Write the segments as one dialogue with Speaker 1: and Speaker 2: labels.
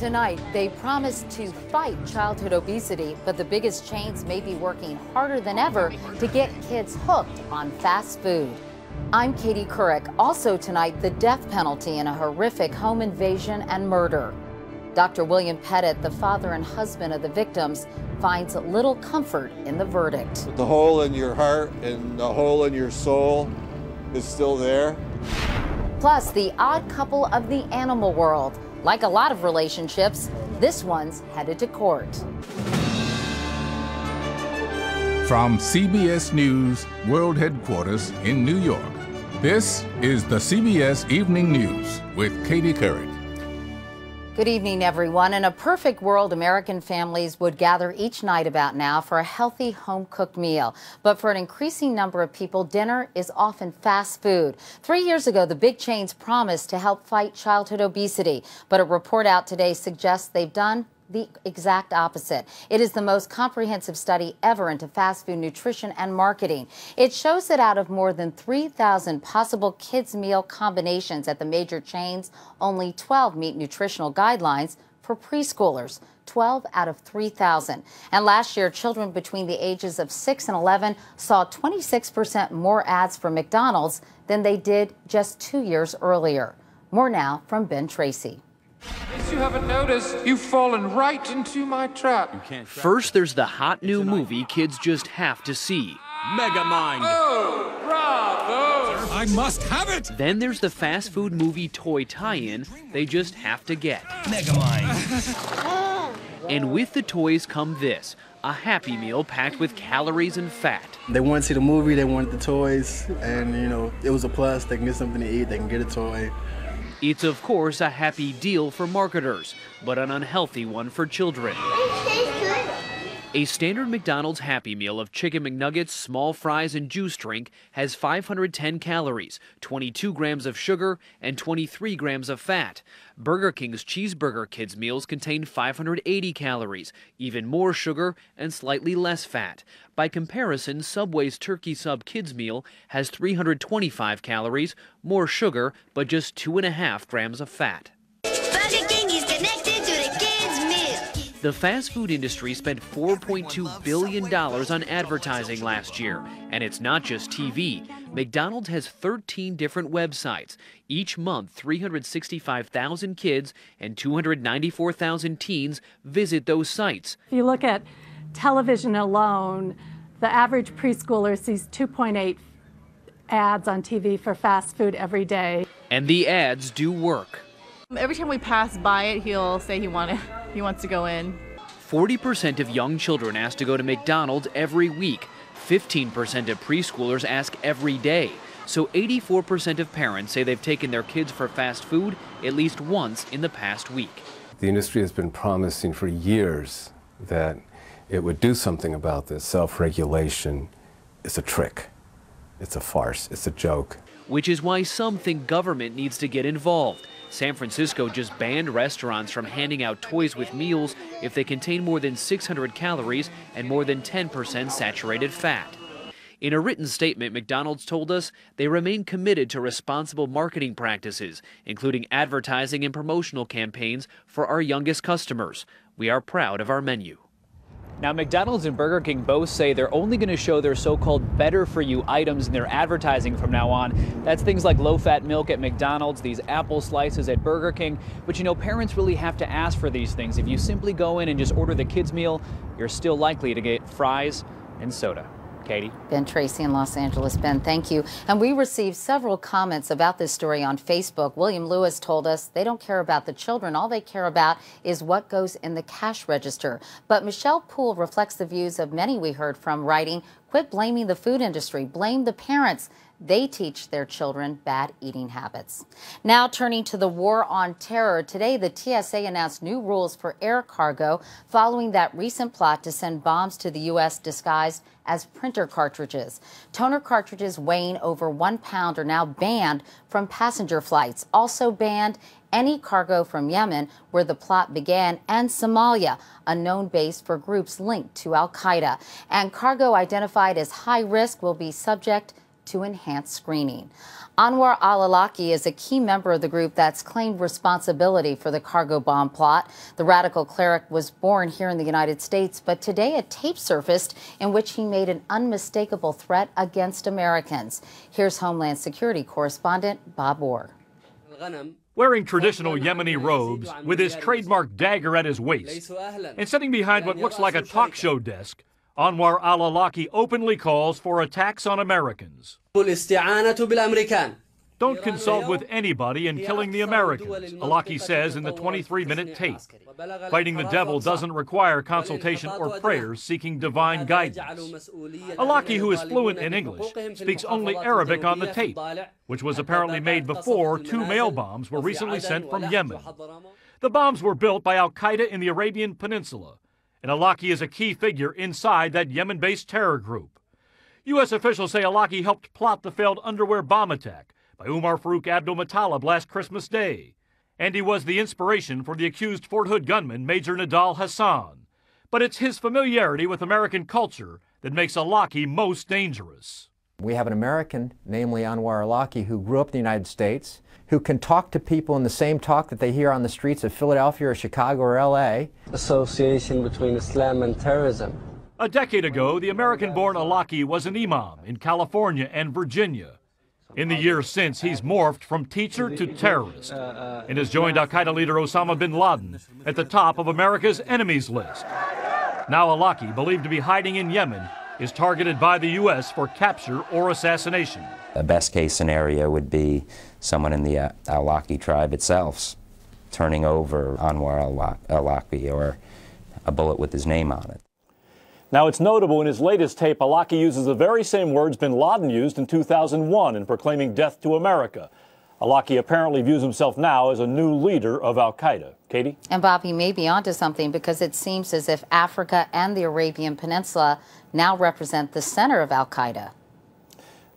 Speaker 1: Tonight, they promise to fight childhood obesity, but the biggest chains may be working harder than ever to get kids hooked on fast food. I'm Katie Couric. Also tonight, the death penalty in a horrific home invasion and murder. Dr. William Pettit, the father and husband of the victims, finds little comfort in the verdict.
Speaker 2: The hole in your heart and the hole in your soul is still there.
Speaker 1: Plus, the odd couple of the animal world. Like a lot of relationships, this one's headed to court.
Speaker 3: From CBS News World Headquarters in New York, this is the CBS Evening News with Katie Couric.
Speaker 1: Good evening, everyone. In a perfect world, American families would gather each night about now for a healthy home-cooked meal. But for an increasing number of people, dinner is often fast food. 3 years ago, the big chains promised to help fight childhood obesity. But a report out today suggests they've done the exact opposite. It is the most comprehensive study ever into fast food nutrition and marketing. It shows that out of more than 3,000 possible kids' meal combinations at the major chains, only 12 meet nutritional guidelines for preschoolers. 12 out of 3,000. And last year, children between the ages of 6 and 11 saw 26% more ads for McDonald's than they did just 2 years earlier. More now from Ben Tracy.
Speaker 4: In case you haven't noticed, you've fallen right into my trap.
Speaker 5: First, there's the hot new movie kids just have to see.
Speaker 6: Megamind.
Speaker 4: Oh, bravo!
Speaker 6: I must have it.
Speaker 5: Then there's the fast food movie toy tie-in they just have to get.
Speaker 6: Megamind.
Speaker 5: And with the toys come this, a Happy Meal packed with calories and fat.
Speaker 7: They wanted to see the movie, they wanted the toys, and it was a plus. They can get something to eat, they can get a toy.
Speaker 5: It's, of course, a happy deal for marketers, but an unhealthy one for children. A standard McDonald's Happy Meal of Chicken McNuggets, small fries, and juice drink has 510 calories, 22 grams of sugar, and 23 grams of fat. Burger King's Cheeseburger Kids meals contain 580 calories, even more sugar, and slightly less fat. By comparison, Subway's Turkey Sub Kids meal has 325 calories, more sugar, but just 2.5 grams of fat.
Speaker 8: Burger King is connected to the kids' meal.
Speaker 5: The fast food industry spent $4.2 billion on advertising last year. And it's not just TV. McDonald's has 13 different websites. Each month, 365,000 kids and 294,000 teens visit those sites.
Speaker 9: If you look at television alone, the average preschooler sees 2.8 ads on TV for fast food every day.
Speaker 5: And the ads do work.
Speaker 10: Every time we pass by it, he'll say he wants to go in.
Speaker 5: 40% of young children ask to go to McDonald's every week. 15% of preschoolers ask every day. So 84% of parents say they've taken their kids for fast food at least once in the past week.
Speaker 11: The industry has been promising for years that it would do something about this. Self-regulation is a trick. It's a farce. It's a joke.
Speaker 5: Which is why some think government needs to get involved. San Francisco just banned restaurants from handing out toys with meals if they contain more than 600 calories and more than 10% saturated fat. In a written statement, McDonald's told us they remain committed to responsible marketing practices, including advertising and promotional campaigns for our youngest customers. We are proud of our menu. Now, McDonald's and Burger King both say they're only going to show their so-called better-for-you items in their advertising from now on. That's things like low-fat milk at McDonald's, these apple slices at Burger King. But, parents really have to ask for these things. If you simply go in and just order the kids' meal, you're still likely to get fries and soda. Katie?
Speaker 1: Ben Tracy in Los Angeles. Ben, thank you. And we received several comments about this story on Facebook. William Lewis told us they don't care about the children. All they care about is what goes in the cash register. But Michelle Poole reflects the views of many we heard from, writing, "Quit blaming the food industry. Blame the parents. They teach their children bad eating habits." Now turning to the war on terror. Today, the TSA announced new rules for air cargo following that recent plot to send bombs to the U.S. disguised as printer cartridges. Toner cartridges weighing over 1 pound are now banned from passenger flights. Also banned any cargo from Yemen, where the plot began, and Somalia, a known base for groups linked to al-Qaeda. And cargo identified as high risk will be subject to enhance screening. Anwar al-Awlaki is a key member of the group that's claimed responsibility for the cargo bomb plot. The radical cleric was born here in the United States, but today a tape surfaced in which he made an unmistakable threat against Americans. Here's Homeland Security correspondent Bob Orr.
Speaker 12: Wearing traditional Yemeni robes, with his trademark dagger at his waist, and sitting behind what looks like a talk show desk, Anwar al-Awlaki openly calls for attacks on Americans. Don't consult with anybody in killing the Americans, Awlaki says in the 23-minute tape. Fighting the devil doesn't require consultation or prayers seeking divine guidance. Awlaki, who is fluent in English, speaks only Arabic on the tape, which was apparently made before 2 mail bombs were recently sent from Yemen. The bombs were built by al-Qaeda in the Arabian Peninsula, and Awlaki is a key figure inside that Yemen-based terror group. U.S. officials say Awlaki helped plot the failed underwear bomb attack by Umar Farouk Abdul Muttalib last Christmas Day. And he was the inspiration for the accused Fort Hood gunman, Major Nidal Hassan. But it's his familiarity with American culture that makes Awlaki most dangerous.
Speaker 13: We have an American, namely Anwar al-Awlaki, who grew up in the United States, who can talk to people in the same talk that they hear on the streets of Philadelphia or Chicago or L.A.
Speaker 14: Association between Islam and terrorism.
Speaker 12: A decade ago, the American-born Awlaki was an imam in California and Virginia. In the years since, he's morphed from teacher to terrorist and has joined al-Qaeda leader Osama bin Laden at the top of America's enemies list. Now Awlaki, believed to be hiding in Yemen, is targeted by the U.S. for capture or assassination.
Speaker 15: A best-case scenario would be someone in the Awlaki tribe itself turning over Anwar al-Awlaki or a bullet with his name on it.
Speaker 12: Now, it's notable in his latest tape, Awlaki uses the very same words bin Laden used in 2001 in proclaiming death to America. Awlaki apparently views himself now as a new leader of al-Qaeda. Katie?
Speaker 1: And Bob, he may be onto something because it seems as if Africa and the Arabian Peninsula now represent the center of al-Qaeda.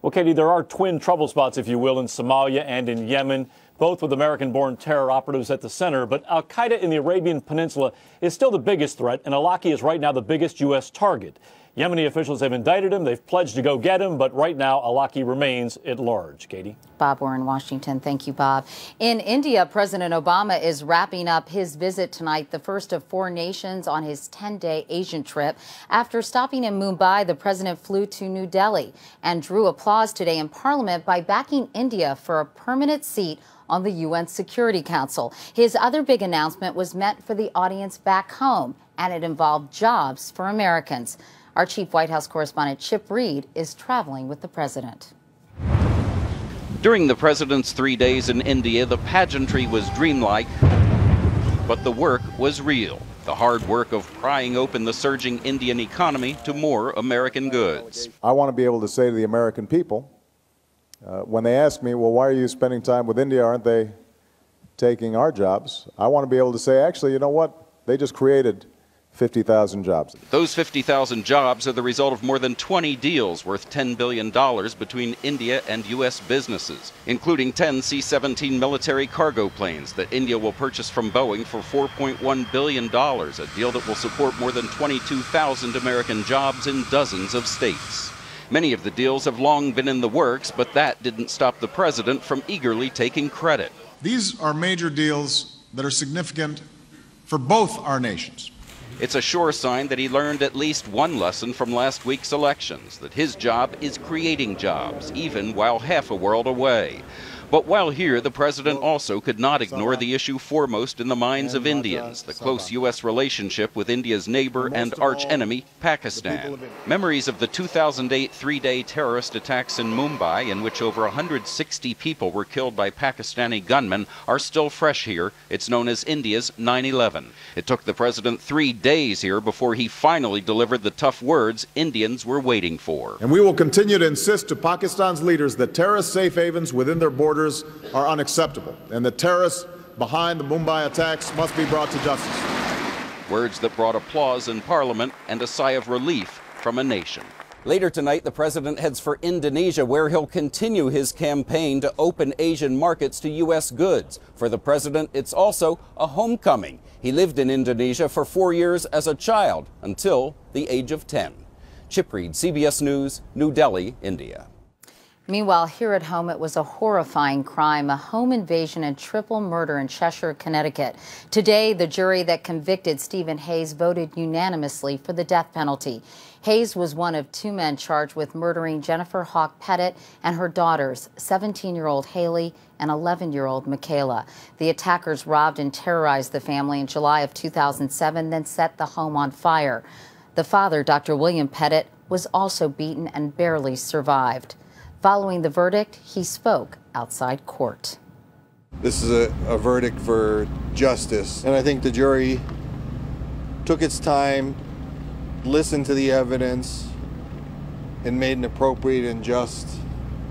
Speaker 12: Well, Katie, there are twin trouble spots, if you will, in Somalia and in Yemen, both with American-born terror operatives at the center. But al-Qaeda in the Arabian Peninsula is still the biggest threat, and Awlaki is right now the biggest U.S. target. Yemeni officials have indicted him. They've pledged to go get him, but right now Awlaki remains at large. Katie?
Speaker 1: Bob, we're in Washington. Thank you, Bob. In India, President Obama is wrapping up his visit tonight, the first of 4 nations on his 10-day Asian trip. After stopping in Mumbai, the president flew to New Delhi and drew applause today in Parliament by backing India for a permanent seat on the UN Security Council. His other big announcement was meant for the audience back home, and it involved jobs for Americans. Our chief White House correspondent Chip Reed is traveling with the president.
Speaker 16: During the president's 3 days in India, the pageantry was dreamlike, but the work was real. The hard work of prying open the surging Indian economy to more American goods.
Speaker 2: I want to be able to say to the American people, when they ask me, well, why are you spending time with India? Aren't they taking our jobs? I want to be able to say, actually, you know what? They just created 50,000 jobs.
Speaker 16: Those 50,000 jobs are the result of more than 20 deals worth $10 billion between India and U.S. businesses, including 10 C-17 military cargo planes that India will purchase from Boeing for $4.1 billion, a deal that will support more than 22,000 American jobs in dozens of states. Many of the deals have long been in the works, but that didn't stop the president from eagerly taking credit.
Speaker 17: These are major deals that are significant for both our nations.
Speaker 16: It's a sure sign that he learned at least one lesson from last week's elections, that his job is creating jobs, even while half a world away. But while here, the president also could not ignore the issue foremost in the minds of Indians, the close U.S. relationship with India's neighbor and arch-enemy, Pakistan. Memories of the 2008 3-day terrorist attacks in Mumbai, in which over 160 people were killed by Pakistani gunmen, are still fresh here. It's known as India's 9/11. It took the president 3 days here before he finally delivered the tough words Indians were waiting for.
Speaker 2: And we will continue to insist to Pakistan's leaders that terrorist safe havens within their borders are unacceptable, and the terrorists behind the Mumbai attacks must be brought to justice.
Speaker 16: Words that brought applause in Parliament and a sigh of relief from a nation.
Speaker 18: Later tonight, the president heads for Indonesia, where he'll continue his campaign to open Asian markets to U.S. goods. For the president, it's also a homecoming. He lived in Indonesia for 4 years as a child, until the age of 10. Chip Reed, CBS News, New Delhi, India.
Speaker 1: Meanwhile, here at home, it was a horrifying crime, a home invasion and triple murder in Cheshire, Connecticut. Today, the jury that convicted Stephen Hayes voted unanimously for the death penalty. Hayes was one of two men charged with murdering Jennifer Hawk Pettit and her daughters, 17-year-old Haley and 11-year-old Michaela. The attackers robbed and terrorized the family in July of 2007, then set the home on fire. The father, Dr. William Pettit, was also beaten and barely survived. Following the verdict, he spoke outside court.
Speaker 19: This is a verdict for justice, and I think the jury took its time, listened to the evidence, and made an appropriate and just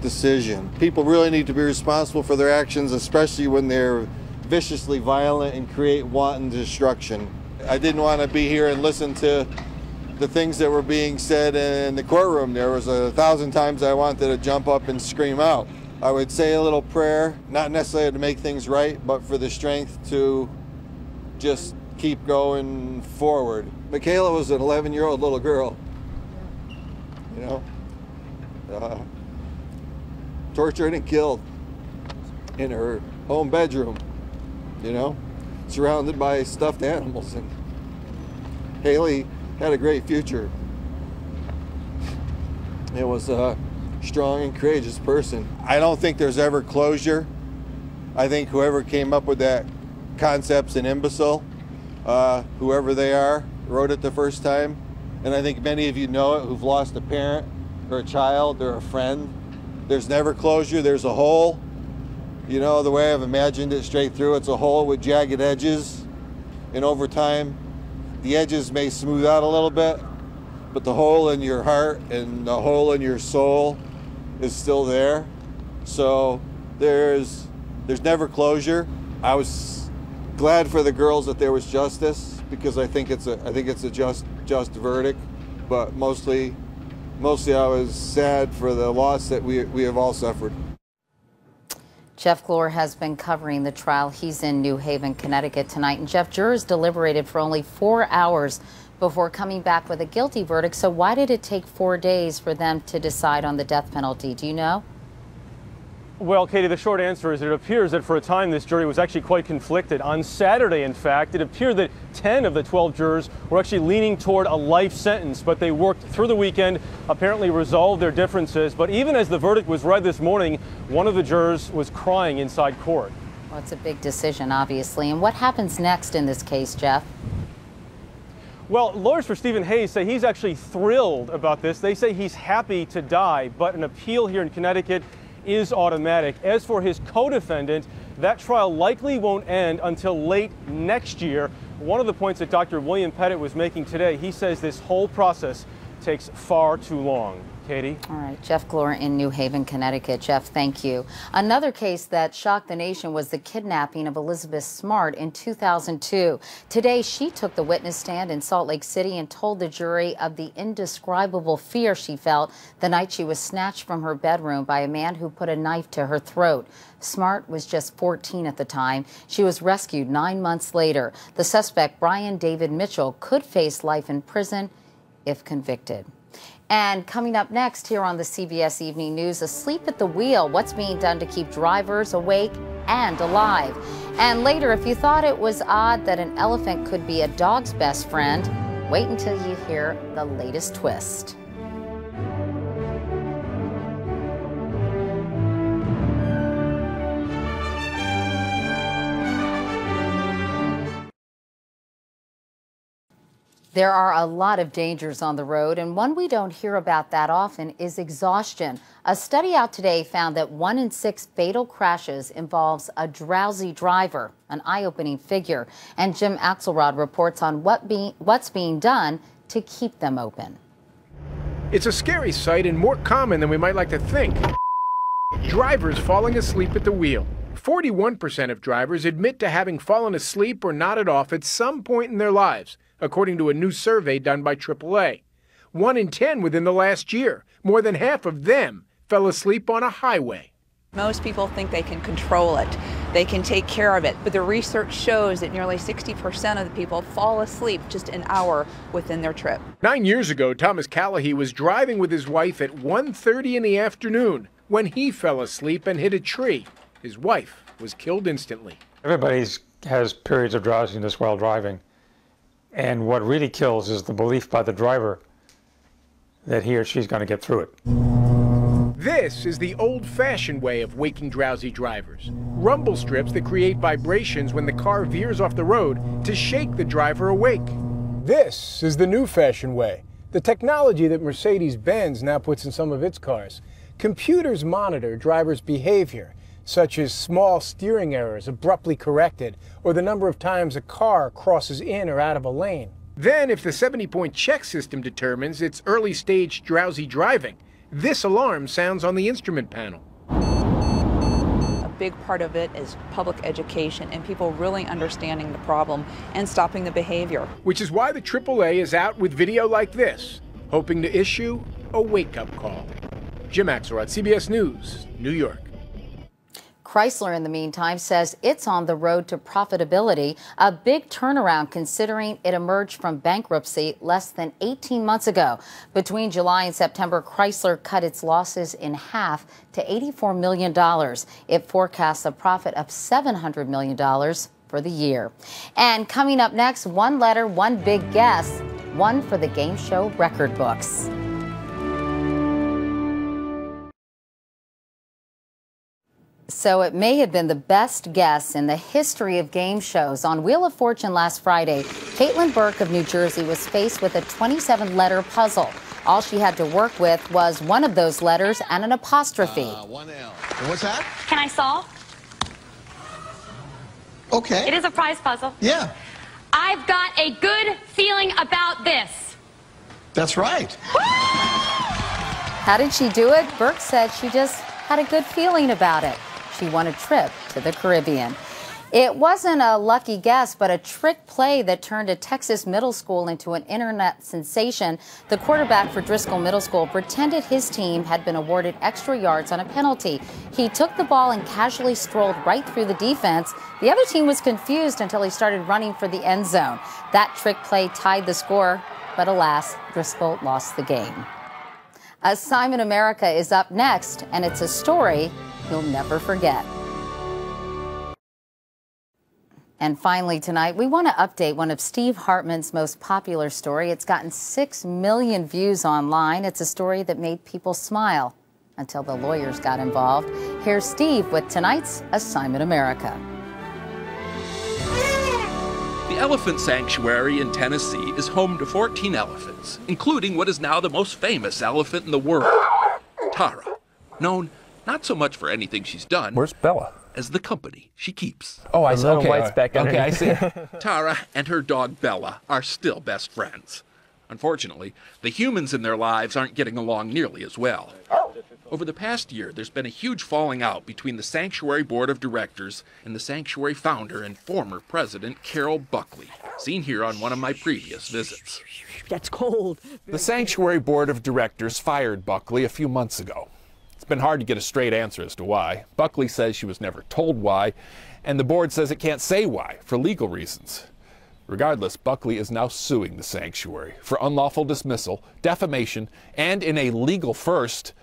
Speaker 19: decision. People really need to be responsible for their actions, especially when they're viciously violent and create wanton destruction. I didn't want to be here and listen to the things that were being said in the courtroom. There was 1,000 times I wanted to jump up and scream out. I would say a little prayer, not necessarily to make things right, but for the strength to just keep going forward. Michaela was an 11-year-old little girl, you know, tortured and killed in her home bedroom, you know, surrounded by stuffed animals. And Haley had a great future. It was a strong and courageous person. I don't think there's ever closure. I think whoever came up with that concept's an imbecile. Whoever they are, wrote it the first time. And I think many of you know it who've lost a parent or a child or a friend. There's never closure, there's a hole. You know, the way I've imagined it straight through, it's a hole with jagged edges. And over time, the edges may smooth out a little bit, but the hole in your heart and the hole in your soul is still there. So there's never closure. I was glad for the girls that there was justice, because I think it's a just verdict. But mostly I was sad for the loss that we have all suffered.
Speaker 1: Jeff Glor has been covering the trial. He's in New Haven, Connecticut tonight. And Jeff, jurors deliberated for only 4 hours before coming back with a guilty verdict. So why did it take 4 days for them to decide on the death penalty? Do you know?
Speaker 20: Well, Katie, the short answer is it appears that for a time this jury was actually quite conflicted. On Saturday, in fact, it appeared that 10 of the 12 jurors were actually leaning toward a life sentence, but they worked through the weekend, apparently resolved their differences. But even as the verdict was read this morning, one of the jurors was crying inside court.
Speaker 1: Well, it's a big decision, obviously. And what happens next in this case, Jeff?
Speaker 20: Well, lawyers for Stephen Hayes say he's actually thrilled about this. They say he's happy to die, but an appeal here in Connecticut is automatic. As for his co-defendant, that trial likely won't end until late next year. One of the points that Dr. William Pettit was making today, he says this whole process takes far too long. Katie?
Speaker 1: All right, Jeff Glor in New Haven, Connecticut. Jeff, thank you. Another case that shocked the nation was the kidnapping of Elizabeth Smart in 2002. Today, she took the witness stand in Salt Lake City and told the jury of the indescribable fear she felt the night she was snatched from her bedroom by a man who put a knife to her throat. Smart was just 14 at the time. She was rescued 9 months later. The suspect, Brian David Mitchell, could face life in prison if convicted. And coming up next here on the CBS Evening News, asleep at the wheel, what's being done to keep drivers awake and alive. And later, if you thought it was odd that an elephant could be a dog's best friend, wait until you hear the latest twist. There are a lot of dangers on the road, and one we don't hear about that often is exhaustion. A study out today found that 1 in 6 fatal crashes involves a drowsy driver, an eye-opening figure. And Jim Axelrod reports on what's being done to keep them open.
Speaker 21: It's a scary sight and more common than we might like to think. Drivers falling asleep at the wheel. 41% of drivers admit to having fallen asleep or nodded off at some point in their lives, according to a new survey done by AAA. 1 in 10 within the last year. More than half of them fell asleep on a highway.
Speaker 22: Most people think they can control it. They can take care of it. But the research shows that nearly 60% of the people fall asleep just an hour within their trip.
Speaker 21: 9 years ago, Thomas Callahy was driving with his wife at 1:30 in the afternoon when he fell asleep and hit a tree. His wife was killed instantly.
Speaker 3: Everybody has periods of drowsiness while driving. And what really kills is the belief by the driver that he or she's going to get through it.
Speaker 21: This is the old-fashioned way of waking drowsy drivers. Rumble strips that create vibrations when the car veers off the road to shake the driver awake. This is the new-fashioned way, the technology that Mercedes-Benz now puts in some of its cars. Computers monitor drivers' behavior, such as small steering errors abruptly corrected, or the number of times a car crosses in or out of a lane. Then, if the 70-point check system determines it's early-stage drowsy driving, this alarm sounds on the instrument panel.
Speaker 22: A big part of it is public education and people really understanding the problem and stopping the behavior.
Speaker 21: Which is why the AAA is out with video like this, hoping to issue a wake-up call. Jim Axelrod, CBS News, New York.
Speaker 1: Chrysler, in the meantime, says it's on the road to profitability, a big turnaround considering it emerged from bankruptcy less than 18 months ago. Between July and September, Chrysler cut its losses in half to $84 million. It forecasts a profit of $700 million for the year. And coming up next, one letter, one big guess, one for the game show record books. So it may have been the best guess in the history of game shows. On Wheel of Fortune last Friday, Caitlin Burke of New Jersey was faced with a 27-letter puzzle. All she had to work with was one of those letters and an apostrophe.
Speaker 4: One L. And what's that?
Speaker 23: Can I solve?
Speaker 4: Okay.
Speaker 23: It is a prize puzzle.
Speaker 4: Yeah.
Speaker 23: I've got a good feeling about this.
Speaker 4: That's right.
Speaker 1: How did she do it? Burke said she just had a good feeling about it. She won a trip to the Caribbean. It wasn't a lucky guess, but a trick play that turned a Texas middle school into an internet sensation. The quarterback for Driscoll Middle School pretended his team had been awarded extra yards on a penalty. He took the ball and casually strolled right through the defense. The other team was confused until he started running for the end zone. That trick play tied the score, but alas, Driscoll lost the game. Assignment America is up next, and it's a story you'll never forget. And finally tonight, we want to update one of Steve Hartman's most popular story. It's gotten 6 million views online. It's a story that made people smile until the lawyers got involved. Here's Steve with tonight's Assignment America.
Speaker 24: The Elephant Sanctuary in Tennessee is home to 14 elephants, including what is now the most famous elephant in the world, Tara, known not so much for anything she's done.
Speaker 25: Where's Bella?
Speaker 24: As the company she keeps.
Speaker 25: Oh, I see. Okay, white speck okay, I see.
Speaker 24: Tara and her dog Bella are still best friends. Unfortunately, the humans in their lives aren't getting along nearly as well. Over the past year, there's been a huge falling out between the Sanctuary Board of Directors and the Sanctuary founder and former president, Carol Buckley, seen here on one of my previous visits.
Speaker 26: That's cold.
Speaker 27: The Sanctuary Board of Directors fired Buckley a few months ago. It's been hard to get a straight answer as to why. Buckley says she was never told why, and the board says it can't say why for legal reasons. Regardless, Buckley is now suing the Sanctuary for unlawful dismissal, defamation, and in a legal first,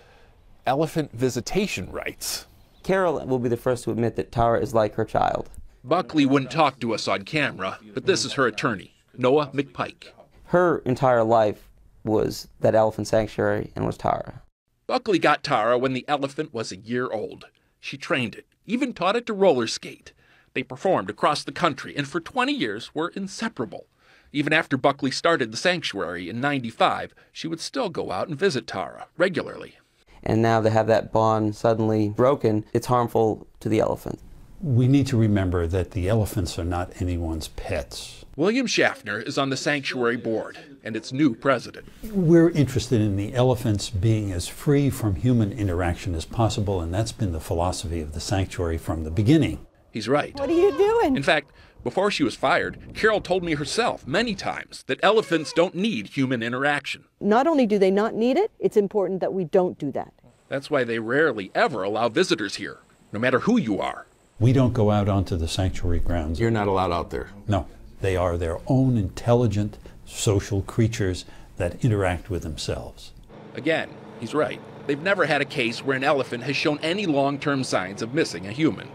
Speaker 27: elephant visitation rights.
Speaker 14: Carol will be the first to admit that Tara is like her child.
Speaker 24: Buckley wouldn't talk to us on camera, but this is her attorney, Noah McPike.
Speaker 14: Her entire life was that elephant sanctuary and was Tara.
Speaker 24: Buckley got Tara when the elephant was a year old. She trained it, even taught it to roller skate. They performed across the country and for 20 years were inseparable. Even after Buckley started the sanctuary in '95, she would still go out and visit Tara regularly.
Speaker 14: And now to have that bond suddenly broken, it's harmful to the elephant.
Speaker 28: We need to remember that the elephants are not anyone's pets.
Speaker 24: William Schaffner is on the Sanctuary Board and its new president.
Speaker 28: We're interested in the elephants being as free from human interaction as possible, and that's been the philosophy of the sanctuary from the beginning.
Speaker 24: He's right.
Speaker 26: What are you doing?
Speaker 24: In fact, before she was fired, Carol told me herself many times that elephants don't need human interaction.
Speaker 26: Not only do they not need it, it's important that we don't do that.
Speaker 24: That's why they rarely ever allow visitors here, no matter who you are.
Speaker 28: We don't go out onto the sanctuary grounds.
Speaker 27: You're not allowed out there?
Speaker 28: No. They are their own intelligent, social creatures that interact with themselves.
Speaker 24: Again, he's right. They've never had a case where an elephant has shown any long-term signs of missing a human.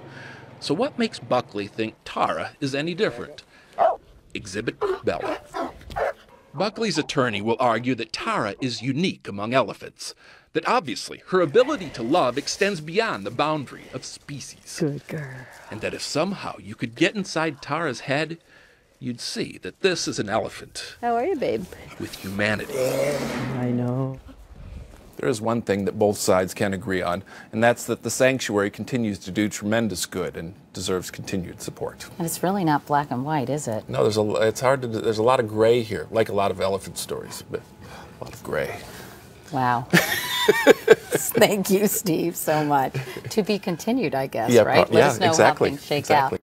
Speaker 24: So what makes Buckley think Tara is any different? Exhibit Bella. Buckley's attorney will argue that Tara is unique among elephants, that obviously her ability to love extends beyond the boundary of species.
Speaker 26: Good girl.
Speaker 24: And that if somehow you could get inside Tara's head, you'd see that this is an elephant.
Speaker 26: How are you, babe?
Speaker 24: With humanity.
Speaker 26: I know.
Speaker 27: There is one thing that both sides can agree on, and that's that the sanctuary continues to do tremendous good and deserves continued support.
Speaker 1: And it's really not black and white, is it?
Speaker 27: No, it's hard to. There's a lot of gray here, like a lot of elephant stories, but a lot of gray.
Speaker 1: Wow. Thank you, Steve, so much. To be continued, I guess,
Speaker 27: Yeah,
Speaker 1: right? Let us know
Speaker 27: exactly,
Speaker 1: how things shake
Speaker 27: exactly.
Speaker 1: out.